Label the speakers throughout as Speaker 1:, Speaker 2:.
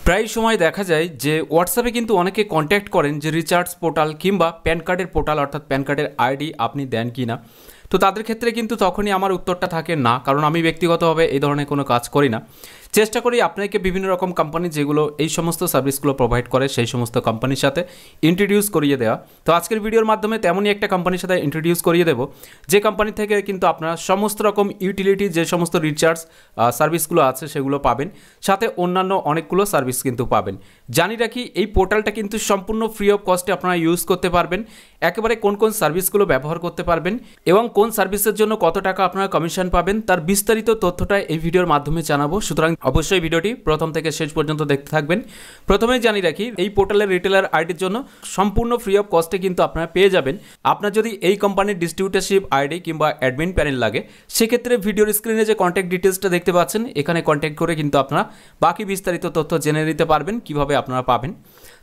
Speaker 1: প্রায় সময় দেখা যায় যে হোয়াটসঅ্যাপে কিন্তু অনেকে কন্ট্যাক্ট করেন যে রিচার্জ পোর্টাল কিংবা প্যান কার্ডের পোর্টাল অর্থাৎ প্যান কার্ডের আইডি আপনি দেন কি না। তো তাদের ক্ষেত্রে কিন্তু তখনই আমার উত্তরটা থাকে না, কারণ আমি ব্যক্তিগতভাবে এই ধরনের কোনো কাজ করি না। চেষ্টা করি আপনাকে বিভিন্ন রকম কোম্পানি যেগুলো এই সমস্ত সার্ভিসগুলো প্রোভাইড করে সেই সমস্ত কোম্পানির সাথে ইন্ট্রোডিউস করিয়ে দেওয়া। তো আজকের ভিডিওর মাধ্যমে তেমনই একটা কোম্পানির সাথে ইন্ট্রোডিউস করিয়ে দেবো যে কোম্পানি থেকে কিন্তু আপনারা সমস্ত রকম ইউটিলিটি যে সমস্ত রিচার্জ সার্ভিসগুলো আছে সেগুলো পাবেন, সাথে অন্যান্য অনেকগুলো সার্ভিস কিন্তু পাবেন। জানি রাখি এই পোর্টালটা কিন্তু সম্পূর্ণ ফ্রি অফ কস্টে আপনারা ইউজ করতে পারবেন। একেবারে কোন কোন সার্ভিসগুলো ব্যবহার করতে পারবেন এবং কোন সার্ভিসের জন্য কত টাকা আপনারা কমিশন পাবেন তার বিস্তারিত তথ্যটা এই ভিডিওর মাধ্যমে জানাবো। সুতরাং অবশ্যই ভিডিওটি প্রথম থেকে শেষ পর্যন্ত দেখতে থাকবেন। প্রথমেই জানি রাখি এই পোর্টালের রিটেলার আইডির জন্য সম্পূর্ণ ফ্রি অফ কস্টে কিন্তু আপনারা পেয়ে যাবেন। আপনার যদি এই কোম্পানির ডিস্ট্রিবিউটারশিপ আইডি কিংবা অ্যাডমিন প্যানেল লাগে সেক্ষেত্রে ভিডিওর স্ক্রিনে যে কন্ট্যাক্ট ডিটেলসটা দেখতে পাচ্ছেন এখানে কন্ট্যাক্ট করে কিন্তু আপনারা বাকি বিস্তারিত তথ্য জেনে নিতে পারবেন কিভাবে আপনারা পাবেন।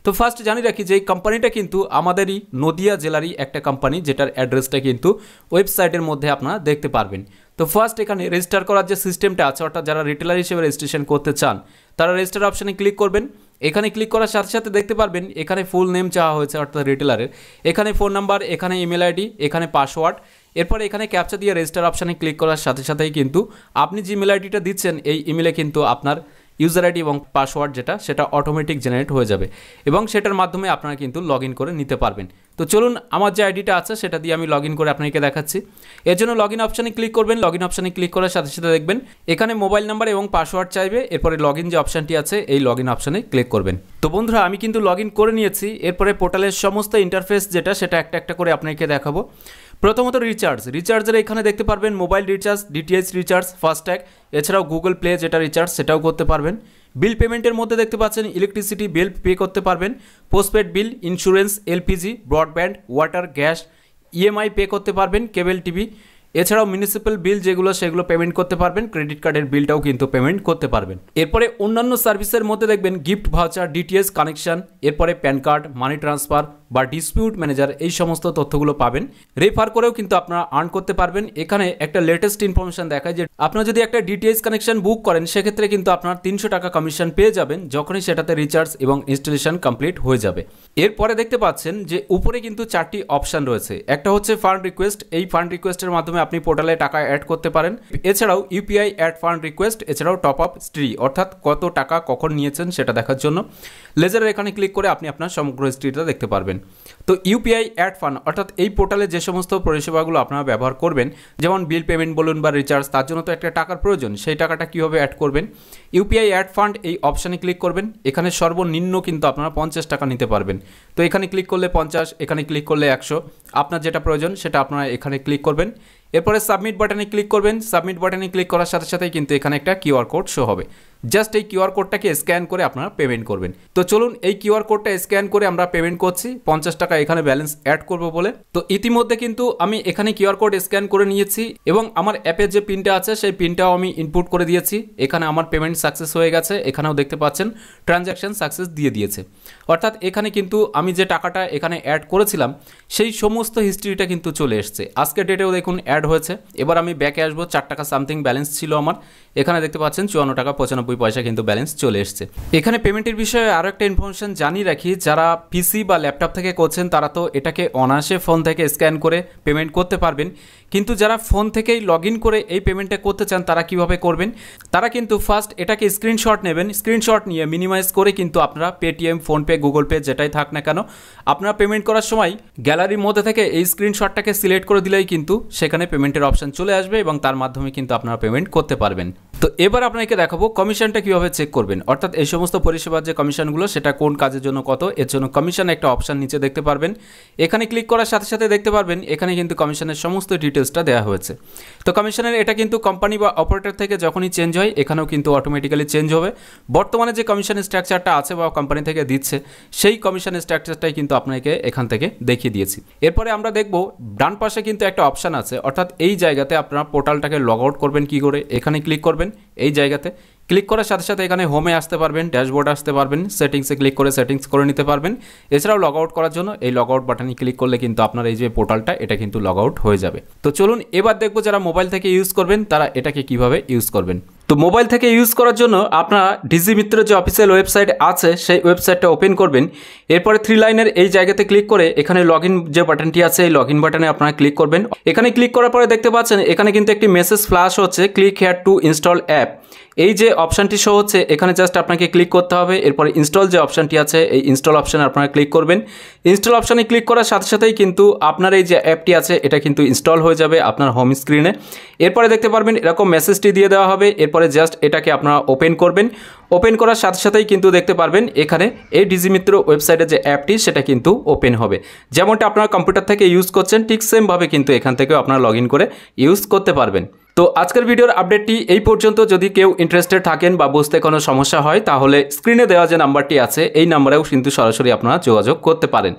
Speaker 1: তো ফার্স্ট জানি রাখি যে এই কোম্পানিটা কিন্তু আমাদেরই নদিয়া জেলারই একটা কোম্পানি, যেটার অ্যাড্রেসটা কিন্তু ওয়েবসাইটের মধ্যে আপনারা দেখতে পারবেন। তো ফার্স্ট এখানে রেজিস্টার করার যে সিস্টেমটা আছে, অর্থাৎ যারা রিটেলার হিসেবে রেজিস্ট্রেশন করতে চান তারা রেজিস্টার অপশানে ক্লিক করবেন। এখানে ক্লিক করার সাথে সাথে দেখতে পারবেন এখানে ফুল নেম চাওয়া হয়েছে অর্থাৎ রিটেলারের, এখানে ফোন নাম্বার, এখানে ইমেল আইডি, এখানে পাসওয়ার্ড। এরপর এখানে ক্যাপচা দিয়ে রেজিস্টার অপশানে ক্লিক করার সাথে সাথেই কিন্তু আপনি যে ইমেল আইডিটা দিচ্ছেন এই ইমেলে কিন্তু আপনার ইউজার আইডি এবং পাসওয়ার্ড সেটা অটোমেটিক জেনারেট হয়ে যাবে এবং সেটার মাধ্যমে আপনারা কিন্তু লগ ইন করে নিতে পারবেন। তো চলুন আমার যে আইডিটা আছে সেটা দিয়ে আমি লগ ইন করে আপনাকে দেখাচ্ছি। এর জন্য লগ ইন অপশানে ক্লিক করবেন। লগ ইন অপশানে ক্লিক করার সাথে সাথে দেখবেন এখানে মোবাইল নাম্বার এবং পাসওয়ার্ড চাইবে। এরপরে লগ ইন যে অপশানটি আছে এই লগ ইন অপশানে ক্লিক করবেন। তো বন্ধুরা আমি কিন্তু লগ ইন করে নিয়েছি। এরপরে পোর্টালের সমস্ত ইন্টারফেস সেটা একটা একটা করে আপনাকে দেখাবো। প্রথমত রিচার্জের এখানে দেখতে পারবেন mobile recharge, DTH recharge, FASTag, এছাড়াও গুগল প্লে যেটা রিচার্জ সেটাও করতে পারবেন। বিল পেমেন্টের মধ্যে দেখতে পাচ্ছেন ইলেকট্রিসিটি বিল পে করতে পারবেন, postpaid bill, insurance, LPG, broadband, water, gas, EMI pay করতে পারবেন, কেবল টিভি, এছাড়াও মিউনিসিপ্যাল বিল সেগুলো পেমেন্ট করতে পারবেন, ক্রেডিট কার্ডের বিলটাও কিন্তু পেমেন্ট করতে পারবেন। এরপরে অন্যান্য সার্ভিসের মধ্যে দেখবেন গিফট ভাউচার, ডিটিএস কানেকশন, এরপরে প্যান কার্ড, মানি ট্রান্সফার বা ডিসপিউট ম্যানেজার এই সমস্ত তথ্যগুলো পাবেন। রেফার করেও কিন্তু আপনারা আর্ন করতে পারবেন। এখানে একটা লেটেস্ট ইনফরমেশন দেখায় যে আপনারা যদি একটা ডিটিএস কানেকশন বুক করেন সেক্ষেত্রে কিন্তু আপনার 300 টাকা কমিশন পেয়ে যাবেন যখনই সেটাতে রিচার্জ এবং ইনস্টলেশন কমপ্লিট হয়ে যাবে। এরপরে দেখতে পাচ্ছেন যে উপরে কিন্তু 4টি অপশান রয়েছে। একটা হচ্ছে ফান্ড রিকোয়েস্ট। এই ফান্ড রিকোয়েস্টের মাধ্যমে আপনি পোর্টালে টাকা অ্যাড করতে পারেন। এছাড়াও ইউপিআই অ্যাড ফান্ড রিকোয়েস্ট, এছাড়াও টপ আপ হিস্ট্রি অর্থাৎ কত টাকা কখন নিয়েছেন সেটা দেখার জন্য লেজারের এখানে ক্লিক করে আপনি আপনার সমগ্র হিস্ট্রিটা দেখতে পারবেন। তো ইউপিআই অ্যাড ফান্ড অর্থাৎ এই পোর্টালে যে সমস্ত পরিষেবাগুলো আপনারা ব্যবহার করবেন, যেমন বিল পেমেন্ট বলুন বা রিচার্জ, তার জন্য তো একটা টাকার প্রয়োজন, সেই টাকাটা কীভাবে অ্যাড করবেন। ইউপিআই অ্যাড ফান্ড এই অপশানে ক্লিক করবেন। এখানে সর্বনিম্ন কিন্তু আপনারা 50 টাকা নিতে পারবেন। তো এখানে ক্লিক করলে 50, এখানে ক্লিক করলে 100, আপনার যেটা প্রয়োজন সেটা আপনারা এখানে ক্লিক করবেন। এরপরে সাবমিট বাটনে ক্লিক করবেন। সাবমিট বাটনে ক্লিক করার সাথে সাথেই কিন্তু এখানে একটা কিউআর কোড শো হবে। জাস্ট এই কিউআর কোডটাকে স্ক্যান করে আপনারা পেমেন্ট করবেন। তো চলুন এই কিউআর কোডটা স্ক্যান করে আমরা পেমেন্ট করছি 50 টাকা এখানে ব্যালেন্স অ্যাড করব বলে। তো ইতিমধ্যে কিন্তু আমি এখানে কিউআর কোড স্ক্যান করে নিয়েছি এবং আমার অ্যাপের যে পিনটা আছে সেই পিনটাও আমি ইনপুট করে দিয়েছি। এখানে আমার পেমেন্ট সাকসেস হয়ে গেছে। এখানেও দেখতে পাচ্ছেন ট্রানজ্যাকশন সাকসেস দিয়ে দিয়েছে। অর্থাৎ এখানে কিন্তু আমি যে টাকাটা এখানে অ্যাড করেছিলাম সেই সমস্ত হিস্ট্রিটা কিন্তু চলে এসছে। আজকের ডেটেও দেখুন অ্যাড হয়েছে। এবার আমি ব্যাকে আসবো। 4 টাকা সামথিং ব্যালেন্স ছিল আমার। এখানে দেখতে পাচ্ছেন 54 টাকা 95 পয়সা কিন্তু ব্যালেন্স চলে এসছে। এখানে পেমেন্টের বিষয়ে আরও একটা ইনফরমেশন জানিয়ে রাখি, যারা পিসি বা ল্যাপটপ থেকে করছেন তারা তো এটাকে অনায়াসে ফোন থেকে স্ক্যান করে পেমেন্ট করতে পারবেন, কিন্তু যারা ফোন থেকেই লগ ইন করে এই পেমেন্টটা করতে চান তারা কিভাবে করবেন। তারা কিন্তু ফার্স্ট এটাকে স্ক্রিনশট নেবেন। স্ক্রিনশট নিয়ে মিনিমাইজ করে কিন্তু আপনারা পেটিএম, ফোনপে, গুগল পে যেটাই থাক না কেন আপনারা পেমেন্ট করার সময় গ্যালারির মধ্যে থেকে এই স্ক্রিনশটটাকে সিলেক্ট করে দিলেই কিন্তু সেখানে পেমেন্টের অপশান চলে আসবে এবং তার মাধ্যমে কিন্তু আপনারা পেমেন্ট করতে পারবেন। তো এবার আপনাকে দেখাবো কমিশনটা কীভাবে চেক করবেন, অর্থাৎ এই সমস্ত পরিষেবার যে কমিশনগুলো সেটা কোন কাজের জন্য কত, এর জন্য কমিশন একটা অপশান নিচে দেখতে পারবেন। এখানে ক্লিক করার সাথে সাথে দেখতে পারবেন এখানে কিন্তু কমিশনের সমস্ত ডিটেলসটা দেওয়া হয়েছে। তো কমিশনের এটা কিন্তু কোম্পানি বা অপারেটর থেকে যখনই চেঞ্জ হয় এখানেও কিন্তু অটোমেটিক্যালি চেঞ্জ হবে। বর্তমানে যে কমিশন স্ট্রাকচারটা আছে বা কোম্পানি থেকে দিচ্ছে সেই কমিশন স্ট্রাকচারটাই কিন্তু আপনাকে এখান থেকে দেখিয়ে দিয়েছি। এরপরে আমরা দেখব ডান পাশে কিন্তু একটা অপশান আছে, অর্থাৎ এই জায়গাতে আপনারা পোর্টালটাকে লগ আউট করবেন কী করে। এখানে ক্লিক করবেন। এই জায়গাতে ক্লিক করার সাথে সাথে এখানে হোমে আসতে পারবেন, ড্যাশবোর্ড আসতে পারবেন, সেটিংসে ক্লিক করে সেটিংস করে নিতে পারবেন। এছাড়াও লগ আউট করার জন্য এই লগ আউট বাটনে ক্লিক করলে কিন্তু আপনার এই যে পোর্টালটা এটা কিন্তু লগ আউট হয়ে যাবে। তো চলুন এবার দেখবো যারা মোবাইল থেকে ইউজ করবেন তারা এটাকে কিভাবে ইউজ করবেন। তো মোবাইল থেকে ইউজ করার জন্য আপনারা ডিজি মিত্র যে অফিসিয়াল ওয়েবসাইট আছে সেই ওয়েবসাইটটা ওপেন করবেন। এরপরে 3 লাইনের এই জায়গাতে ক্লিক করে এখানে লগইন যে বাটনটি আছে এই লগইন বাটনে আপনারা ক্লিক করবেন। এখানে ক্লিক করার পরে দেখতে পাচ্ছেন এখানে কিন্তু একটি মেসেজ ফ্ল্যাশ হচ্ছে, click here two install app. এই যে অপশানটি শো হচ্ছে এখানে জাস্ট আপনাকে ক্লিক করতে হবে। এরপরে ইনস্টল যে অপশানটি আছে এই ইনস্টল অপশানে আপনারা ক্লিক করবেন। ইনস্টল অপশানে ক্লিক করার সাথে সাথেই কিন্তু আপনার এই যে অ্যাপটি আছে এটা কিন্তু ইনস্টল হয়ে যাবে আপনার হোম স্ক্রিনে। এরপরে দেখতে পারবেন এরকম মেসেজটি দিয়ে দেওয়া হবে। এরপরে জাস্ট এটাকে আপনারা ওপেন করবেন। ওপেন করার সাথে সাথেই কিন্তু দেখতে পারবেন এখানে এই ডিজি মিত্র ওয়েবসাইটের যে অ্যাপটি সেটা কিন্তু ওপেন হবে। যেমনটা আপনারা কম্পিউটার থেকে ইউজ করছেন ঠিক সেমভাবে কিন্তু এখান থেকেও আপনারা লগ ইন করে ইউজ করতে পারবেন। তো আজকের ভিডিওর আপডেটটি এই পর্যন্ত। যদি কেউ ইন্টারেস্টেড থাকেন বা বুঝতে কোনো সমস্যা হয় তাহলে স্ক্রিনে দেওয়া যে নাম্বারটি আছে এই নাম্বারেও কিন্তু সরাসরি আপনারা যোগাযোগ করতে পারেন।